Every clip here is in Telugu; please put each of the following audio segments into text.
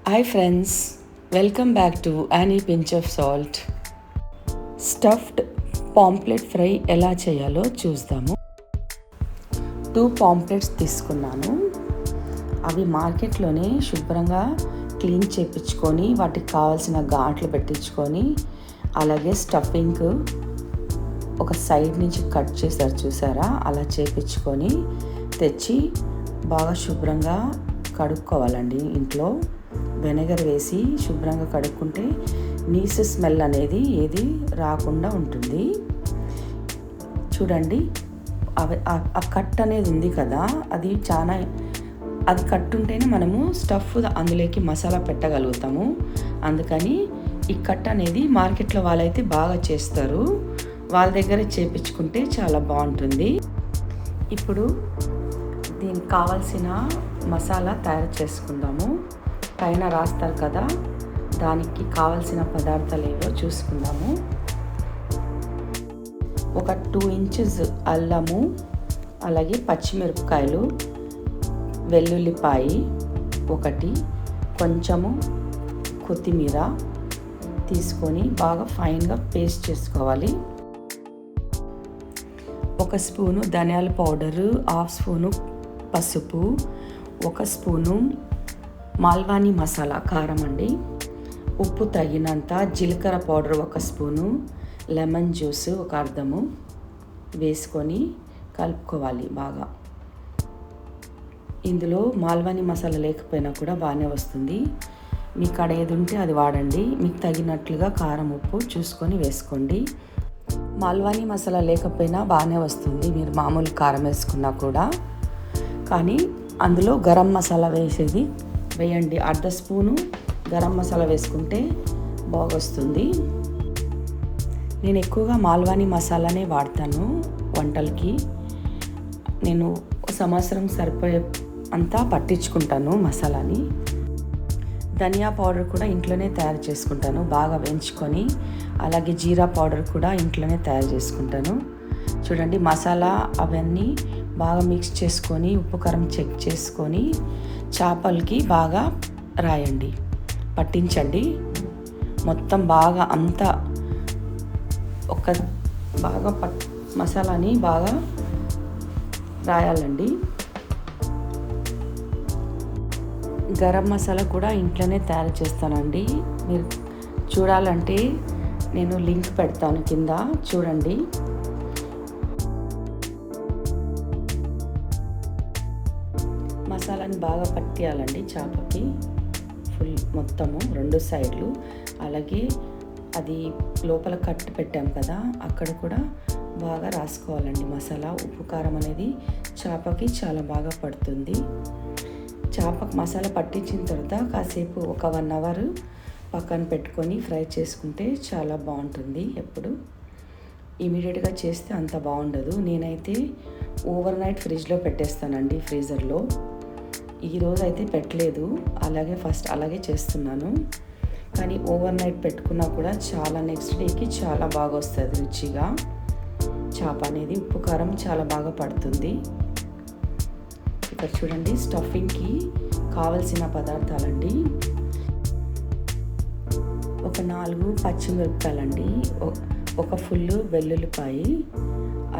Hi friends, welcome back to Yani pinch of salt. Stuffed pomfret fry ఎలా చేయాలో చూద్దాము. 2 పాంప్లెట్స్ తీసుకున్నాను. అవి మార్కెట్లోనే శుభ్రంగా క్లీన్ చేయించుకొని వాటికి కావాల్సిన ఘాట్లు పెట్టించుకొని, అలాగే స్టఫింగ్ ఒక సైడ్ నుంచి కట్ చేశారు చూసారా, అలా చేయించుకొని తెచ్చి బాగా శుభ్రంగా కడుక్కోవాలండి. ఇంట్లో వెనిగర్ వేసి శుభ్రంగా కడుక్కుంటే నీసు స్మెల్ అనేది ఏది రాకుండా ఉంటుంది. చూడండి, ఆ కట్ అనేది ఉంది కదా, అది కట్ ఉంటేనే మనము స్టఫ్ అందులోకి మసాలా పెట్టగలుగుతాము. అందుకని ఈ కట్ అనేది మార్కెట్లో వాళ్ళైతే బాగా చేస్తారు, వాళ్ళ దగ్గర చేపించుకుంటే చాలా బాగుంటుంది. ఇప్పుడు దీనికి కావాల్సిన మసాలా తయారు చేసుకుందాము. పైన రాస్తారు కదా, దానికి కావాల్సిన పదార్థాలు ఏవో చూసుకుందాము. ఒక 2 ఇంచెస్ అల్లము, అలాగే పచ్చిమిరపకాయలు, వెల్లుల్లిపాయి ఒకటి, కొంచెము కొత్తిమీర తీసుకొని బాగా ఫైన్గా పేస్ట్ చేసుకోవాలి. 1 స్పూను ధనియాల పౌడరు, 1/2 స్పూను పసుపు, 1 స్పూను మాల్వానీ మసాలా కారం అండి, ఉప్పు తగినంత, జీలకర్ర పౌడర్ 1 స్పూను, లెమన్ జ్యూస్ 1 అర్ధము వేసుకొని కలుపుకోవాలి బాగా. ఇందులో మాల్వానీ మసాలా లేకపోయినా కూడా బాగానే వస్తుంది. మీకు కాడ ఏది ఉంటే అది వాడండి. మీకు తగినట్లుగా కారం ఉప్పు చూసుకొని వేసుకోండి. మాల్వానీ మసాలా లేకపోయినా బాగానే వస్తుంది, మీరు మామూలు కారం వేసుకున్నా కూడా. కానీ అందులో గరం మసాలా వేయండి. 1/2 స్పూను గరం మసాలా వేసుకుంటే బాగొస్తుంది. నేను ఎక్కువగా మాల్వానీ మసాలానే వాడతాను వంటలకి. నేను సంవత్సరం సరిపోయే అంతా పట్టించుకుంటాను మసాలాని. ధనియా పౌడర్ కూడా ఇంట్లోనే తయారు చేసుకుంటాను, బాగా వేయించుకొని. అలాగే జీరా పౌడర్ కూడా ఇంట్లోనే తయారు చేసుకుంటాను. చూడండి, మసాలా అవన్నీ బాగా మిక్స్ చేసుకొని ఉప్పు కారం చెక్ చేసుకొని చేపలకి బాగా రాయండి, పట్టించండి. మొత్తం బాగా అంతా మసాలాని బాగా రాయాలండి. గరం మసాలా కూడా ఇంట్లోనే తయారు చేస్తానండి. మీరు చూడాలంటే నేను లింక్ పెడతాను కింద, చూడండి. మసాలాని బాగా పట్టియాలండి చేపకి ఫుల్ మొత్తము 2 సైడ్లు. అలాగే అది లోపల కట్టు పెట్టాం కదా, అక్కడ కూడా బాగా రాసుకోవాలండి మసాలా. ఉప్పు కారం అనేది చేపకి చాలా బాగా పడుతుంది. చేపకు మసాలా పట్టించిన తర్వాత కాసేపు ఒక 1 అవర్ పక్కన పెట్టుకొని ఫ్రై చేసుకుంటే చాలా బాగుంటుంది. ఎప్పుడు ఇమీడియట్గా చేస్తే అంత బాగుండదు. నేనైతే ఓవర్ నైట్ ఫ్రిడ్జ్లో పెట్టేస్తానండి, ఫ్రీజర్లో. ఈరోజు అయితే పెట్టలేదు, అలాగే చేస్తున్నాను. కానీ ఓవర్ నైట్ పెట్టుకున్నా కూడా చాలా నెక్స్ట్ డేకి చాలా బాగా వస్తుంది రుచిగా. చేప అనేది ఉప్పు కారం చాలా బాగా పడుతుంది. ఇక్కడ చూడండి, స్టఫింగ్కి కావలసిన పదార్థాలండి. ఒక 4 పచ్చిమిరపకాయలండి, ఒక ఫుల్ వెల్లుల్లిపాయి,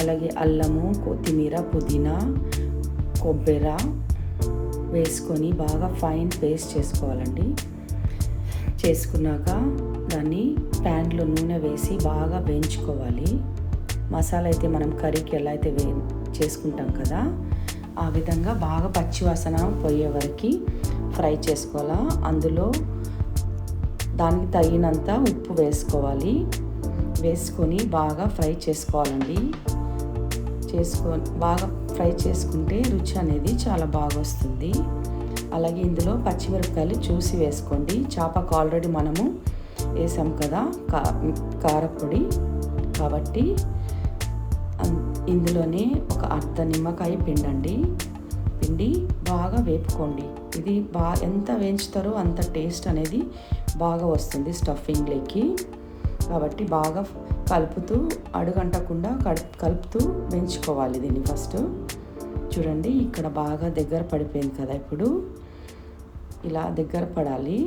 అలాగే అల్లము, కొత్తిమీర, పుదీనా, కొబ్బరి వేసుకొని బాగా ఫైన్ పేస్ట్ చేసుకోవాలండి. చేసుకున్నాక దాన్ని ప్యాన్లో నూనె వేసి బాగా వేయించుకోవాలి. మసాలా అయితే మనం కర్రీకి ఎలా అయితే చేసుకుంటాం కదా, ఆ విధంగా బాగా పచ్చివాసన పోయే వరకు ఫ్రై చేసుకోవాలా. అందులో దానికి తగినంత ఉప్పు వేసుకొని బాగా ఫ్రై చేసుకోవాలండి. బాగా ఫ్రై చేసుకుంటే రుచి అనేది చాలా బాగా వస్తుంది. అలాగే ఇందులో పచ్చిమిరపకాయలు చూసి వేసుకోండి. చేపకు ఆల్రెడీ మనము వేసాం కదా కారపొడి, కాబట్టి ఇందులోనే ఒక 1/2 నిమ్మకాయ పిండి బాగా వేపుకోండి. ఇది ఎంత వేయించుతారో అంత టేస్ట్ అనేది బాగా వస్తుంది స్టఫింగ్లోకి. కాబట్టి బాగా కలుపుతూ అడుగంటకుండా కలుపుతూ వేయించుకోవాలి దీన్ని ఫస్ట్. చూడండి, ఇక్కడ బాగా దగ్గర పడిపోయింది కదా. ఇప్పుడు ఇలా దగ్గర పడాలి.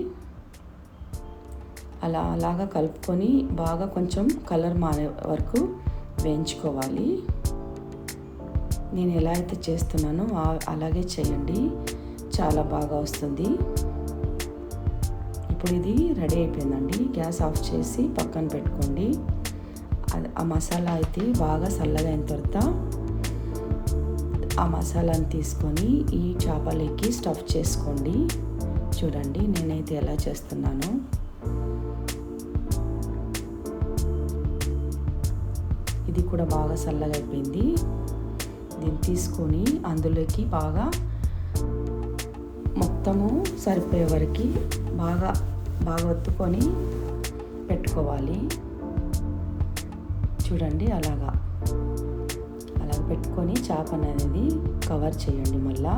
అలాగా కలుపుకొని బాగా కొంచెం కలర్ మారే వరకు వేయించుకోవాలి. నేను ఎలా అయితే చేస్తున్నానో అలాగే చేయండి, చాలా బాగా వస్తుంది. ఇప్పుడు ఇది రెడీ అయిపోయిందండి. గ్యాస్ ఆఫ్ చేసి పక్కన పెట్టుకోండి. ఆ మసాలా అయితే బాగా చల్లగా అయిన తర్వాత ఆ మసాలాని తీసుకొని ఈ చేపలకి స్టఫ్ చేసుకోండి. చూడండి నేనైతే ఎలా చేస్తున్నానో. ఇది కూడా బాగా చల్లగా అయిపోయింది. దీన్ని తీసుకొని అందులోకి బాగా మొత్తము సరిపోయే వరకు బాగా ఒత్తుకొని పెట్టుకోవాలి. చూడండి అలాగా పెట్టుకొని చేప అనేది కవర్ చేయండి. మళ్ళా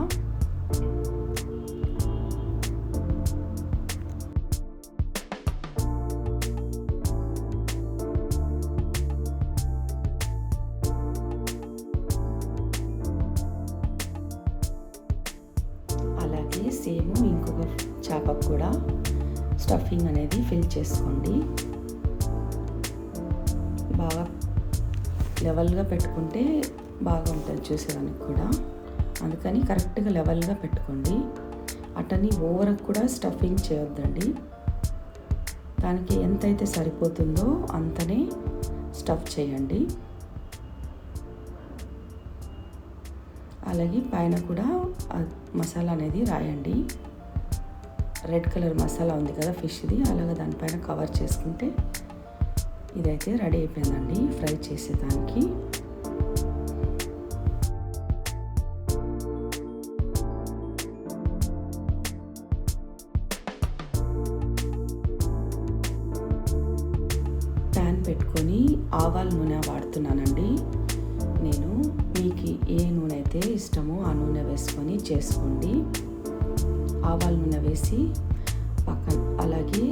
అలాగే సేమ్ ఇంకొక చేపకు కూడా స్టఫింగ్ అనేది ఫిల్ చేసుకోండి. బాగా లెవెల్గా పెట్టుకుంటే బాగా ఉంటుంది చూసేదానికి కూడా, అందుకని కరెక్ట్గా లెవెల్గా పెట్టుకోండి. అటని ఓవర్కి కూడా స్టఫింగ్ చేయొద్దండి. దానికి ఎంతైతే సరిపోతుందో అంతనే స్టఫ్ చేయండి. అలాగే పైన కూడా మసాలా అనేది రాయండి. రెడ్ కలర్ మసాలా ఉంది కదా ఫిష్ది, అలాగే దానిపైన కవర్ చేసుకుంటే ఇదైతే రెడీ అయిపోయిందండి ఫ్రై చేసేదానికి. ప్యాన్ పెట్టుకొని ఆవాల నూనె వాడుతున్నానండి నేను. మీకు ఏ నూనె అయితే ఇష్టమో ఆ నూనె వేసుకొని చేసుకోండి. ఆవాల నూనె వేసి పక్కన, అలాగే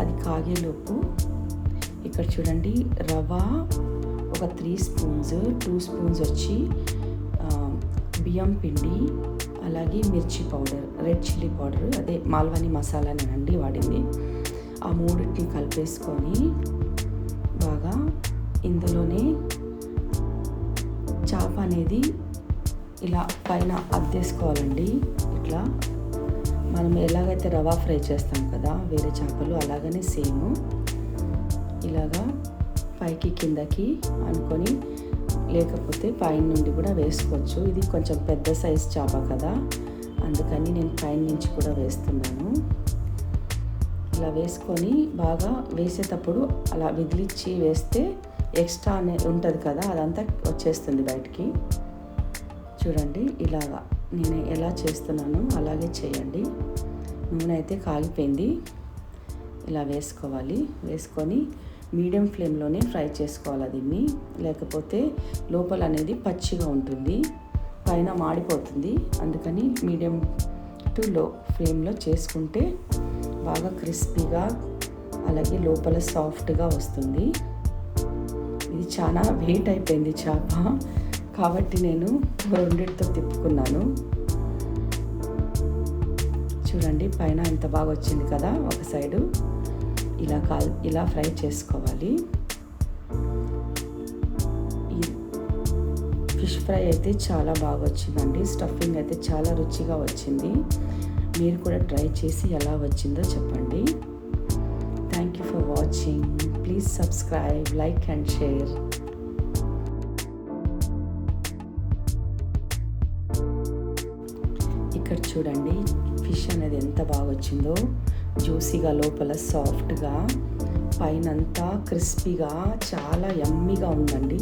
అది కాగేలోపు ఇక్కడ చూడండి రవ్వ ఒక 3 స్పూన్స్, 2 స్పూన్స్ వచ్చి బియ్యం పిండి, అలాగే మిర్చి పౌడర్, రెడ్ చిల్లీ పౌడర్, అదే మాల్వాని మసాలానేనండి వాడింది. ఆ మూడింటిని కలిపేసుకొని బాగా ఇందులోనే చేప అనేది ఇలా పైన అద్దేసుకోవాలండి. ఇట్లా మనం ఎలాగైతే రవా ఫ్రై చేస్తాం కదా వేరే చేపలు, అలాగనే సేమ్ ఇలాగా పైకి కిందకి అనుకొని, లేకపోతే పైన నుండి కూడా వేసుకోవచ్చు. ఇది కొంచెం పెద్ద సైజ్ చేప కదా, అందుకని నేను పైన నుంచి కూడా వేస్తున్నాను. ఇలా వేసుకొని బాగా వేసేటప్పుడు అలా విదిలిచ్చి వేస్తే ఎక్స్ట్రా అనేది ఉంటుంది కదా, అదంతా వచ్చేస్తుంది బయటికి. చూడండి ఇలాగా నేను ఎలా చేస్తున్నానో అలాగే చేయండి. నూనె అయితే కాగిపోయింది. ఇలా వేసుకోవాలి. వేసుకొని మీడియం ఫ్లేమ్లోనే ఫ్రై చేసుకోవాలి దీన్ని, లేకపోతే లోపల అనేది పచ్చిగా ఉంటుంది, పైన మాడిపోతుంది. అందుకని మీడియం టు లో ఫ్లేమ్లో చేసుకుంటే బాగా క్రిస్పీగా, అలాగే లోపల సాఫ్ట్గా వస్తుంది. ఇది చాలా వెయిట్ అయిపోయింది చేప, కాబట్టి నేను రెండిటితో తిప్పుకున్నాను. చూడండి పైన ఎంత బాగా వచ్చింది కదా ఒక సైడు. ఇలా ఫ్రై చేసుకోవాలి. ఈ ఫిష్ ఫ్రై అయితే చాలా బాగా వచ్చిందండి. స్టఫింగ్ అయితే చాలా రుచిగా వచ్చింది. మీరు కూడా ట్రై చేసి ఎలా వచ్చిందో చెప్పండి. Thank you for watching. Please subscribe, like and share. ఇక్కడ చూడండి ఫిష్ అనేది ఎంత బాగా వచ్చిందో, జ్యూసీగా, లోపల సాఫ్ట్గా, పైనంతా క్రిస్పీగా, చాలా యమ్మీగా ఉందండి.